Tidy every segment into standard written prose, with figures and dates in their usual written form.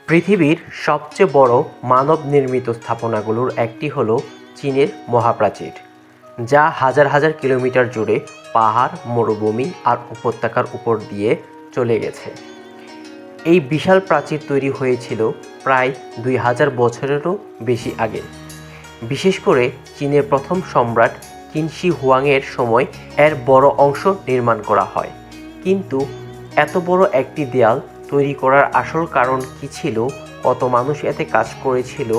পৃথিবীর সবচেয়ে বড় মানব নির্মিত স্থাপনাগুলোর একটি হল চীনের মহাপ্রাচীর, যা হাজার হাজার কিলোমিটার জুড়ে পাহাড়, মরুভূমি আর উপত্যকার উপর দিয়ে চলে গেছে। এই বিশাল প্রাচীর তৈরি হয়েছিল প্রায় 2000 বছরেরও বেশি আগে। বিশেষ করে চীনের প্রথম সম্রাট কিন শি হুয়াংয়ের সময় এর বড় অংশ নির্মাণ করা হয়। কিন্তু এত বড় একটি দেয়াল তৈরি করার আসল কারণ কী ছিল, কত মানুষ এতে কাজ করেছিল,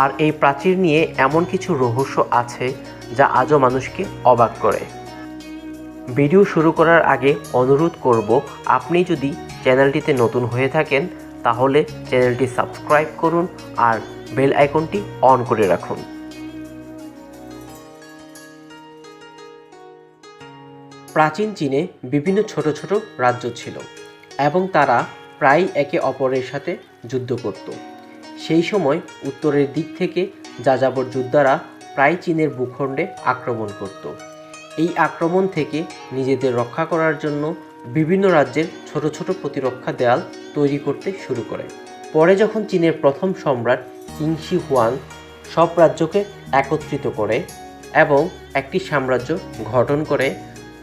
আর এই প্রাচীর নিয়ে এমন কিছু রহস্য আছে যা আজও মানুষকে অবাক করে। ভিডিও শুরু করার আগে অনুরোধ করব, আপনি যদি চ্যানেলটিতে নতুন হয়ে থাকেন তাহলে চ্যানেলটি সাবস্ক্রাইব করুন আর বেল আইকনটি অন করে রাখুন। প্রাচীন চীনে বিভিন্ন ছোট ছোট রাজ্য ছিল এবং তারা প্রায় একে অপরের সাথে যুদ্ধ করত। সেই সময় উত্তরের দিক থেকে যাযাবর যোদ্ধারা প্রায় চীনের ভূখণ্ডে আক্রমণ করত। এই আক্রমণ থেকে নিজেদের রক্ষা করার জন্য বিভিন্ন রাজ্যের ছোট ছোট প্রতিরক্ষা দেয়াল তৈরি করতে শুরু করে। পরে যখন চীনের প্রথম সম্রাট কিং শি হুয়াং সব রাজ্যকে একত্রিত করে এবং একটি সাম্রাজ্য গঠন করে,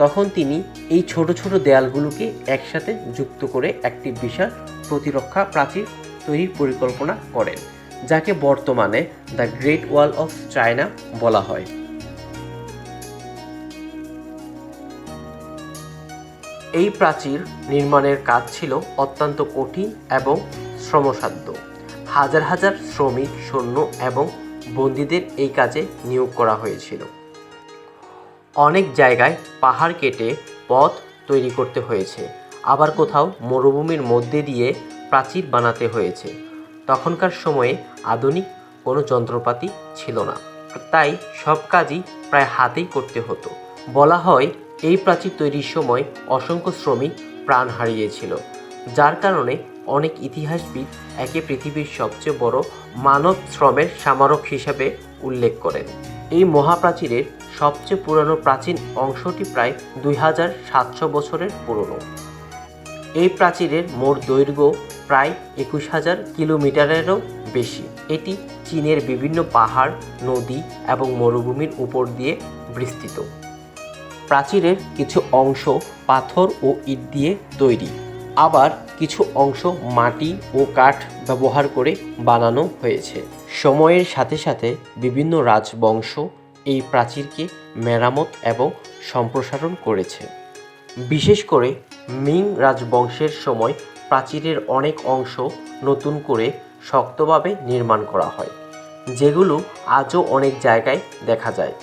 তখন তিনি এই ছোট ছোট দেয়ালগুলোকে একসাথে যুক্ত করে একটি বিশাল প্রতিরক্ষা প্রাচীর তৈরির পরিকল্পনা করেন, যাকে বর্তমানে the great wall of China বলা হয়। এই প্রাচীর নির্মাণের কাজ ছিল অত্যন্ত কঠিন এবং শ্রমসাধ্য। হাজার হাজার শ্রমিক, সৈন্য এবং বন্দীদের এই কাজে নিয়োগ করা হয়েছিল। অনেক জায়গায় পাহাড় কেটে পথ তৈরি করতে হয়েছে, আবার কোথাও মরুভূমির মধ্যে দিয়ে প্রাচীর বানাতে হয়েছে। তখনকার সময়ে আধুনিক কোনো যন্ত্রপাতি ছিল না, তাই সব কাজই প্রায় হাতেই করতে হতো। বলা হয় এই প্রাচীর তৈরির সময় অসংখ্য শ্রমিক প্রাণ হারিয়েছিল, যার কারণে অনেক ইতিহাসবিদ একে পৃথিবীর সবচেয়ে বড় মানব শ্রমের স্মারক হিসেবে উল্লেখ করেন। এই মহাপ্রাচীরের সবচেয়ে পুরনো প্রাচীন অংশটি প্রায় 2700 বছরের পুরনো। এই প্রাচীরের মোট দৈর্ঘ্য প্রায় 21,000 কিলোমিটারেরও বেশি। এটি চীনের বিভিন্ন পাহাড়, নদী এবং মরুভূমির উপর দিয়ে বিস্তৃত। প্রাচীরের কিছু অংশ পাথর ও ইট দিয়ে তৈরি, আবার কিছু অংশ মাটি ও কাঠ ব্যবহার করে বানানো হয়েছে। সময়ের সাথে সাথে বিভিন্ন রাজবংশ এই প্রাচীরকে মেরামত এবং সম্প্রসারণ করেছে। বিশেষ করে মিং রাজবংশের সময় প্রাচীরের অনেক অংশ নতুন করে শক্তভাবে নির্মাণ করা হয়, যেগুলো আজও অনেক জায়গায় দেখা যায়।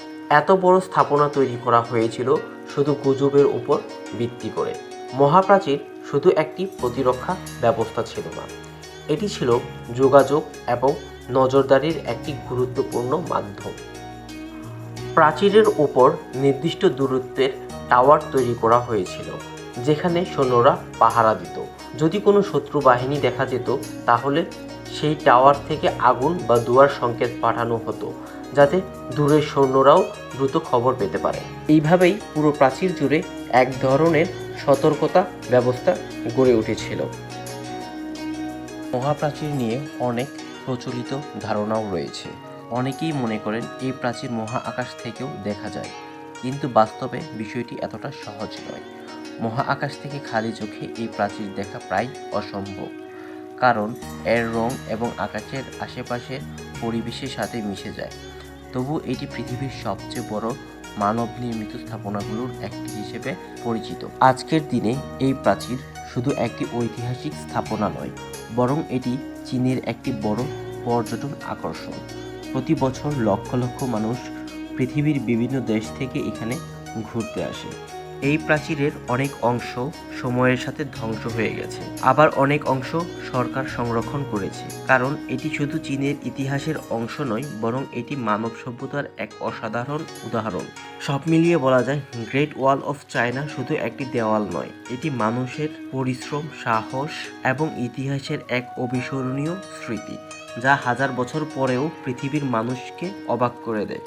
এত বড় স্থাপনা তৈরি করা হয়েছিল শুধু গুজবের উপর ভিত্তি করে। মহাপ্রাচীর শুধু একটি প্রতিরক্ষা ব্যবস্থা ছিল না, এটি ছিল যোগাযোগ এবং নজরদারির একটি গুরুত্বপূর্ণ মাধ্যম। প্রাচীরের উপর নির্দিষ্ট দূরত্বের টাওয়ার তৈরি করা হয়েছিল, যেখানে সৈন্যরা পাহারা দিত। যদি কোনো শত্রু বাহিনী দেখা যেত, তাহলে সেই টাওয়ার থেকে আগুন বা ধোঁয়ার সংকেত পাঠানো হতো, যাতে দূরের সৈন্যরাও দ্রুত খবর পেতে পারে। এইভাবেই পুরো প্রাচীর জুড়ে এক ধরনের সতর্কতা ব্যবস্থা গড়ে উঠেছিল। মহাপ্রাচীর নিয়ে অনেক প্রচলিত ধারণাও রয়েছে। অনেকেই মনে করেন এই প্রাচীর মহা আকাশ থেকেও দেখা যায়, কিন্তু বাস্তবে বিষয়টি এতটা সহজ নয়। মহা আকাশ থেকে খালি চোখে এই প্রাচীর দেখা প্রায় অসম্ভব, কারণ এর রং এবং আকাশের আশেপাশের পরিবেশের সাথে মিশে যায়। তবু এটি পৃথিবীর সবচেয়ে বড় মানব নির্মিত স্থাপনাগুলোর একটি হিসেবে পরিচিত। আজকের দিনে এই প্রাচীর শুধু একটি ঐতিহাসিক স্থাপনা নয়, বরং এটি চীনের একটি বড় পর্যটন আকর্ষণ। প্রতি বছর লক্ষ লক্ষ মানুষ পৃথিবীর বিভিন্ন দেশ থেকে এখানে ঘুরতে আসে। এই প্রাচীরের অনেক অংশ সময়ের সাথে ধ্বংস হয়ে গেছে, আবার অনেক অংশ সরকার সংরক্ষণ করেছে, কারণ এটি শুধু চীনের ইতিহাসের অংশ নয়, বরং এটি মানব সভ্যতার এক অসাধারণ উদাহরণ। সব মিলিয়ে বলা যায়, গ্রেট ওয়াল অফ চায়না শুধু একটি দেওয়াল নয়, এটি মানুষের পরিশ্রম, সাহস এবং ইতিহাসের এক অবিস্মরণীয় স্মৃতি, যা হাজার বছর পরেও পৃথিবীর মানুষকে অবাক করে দেয়।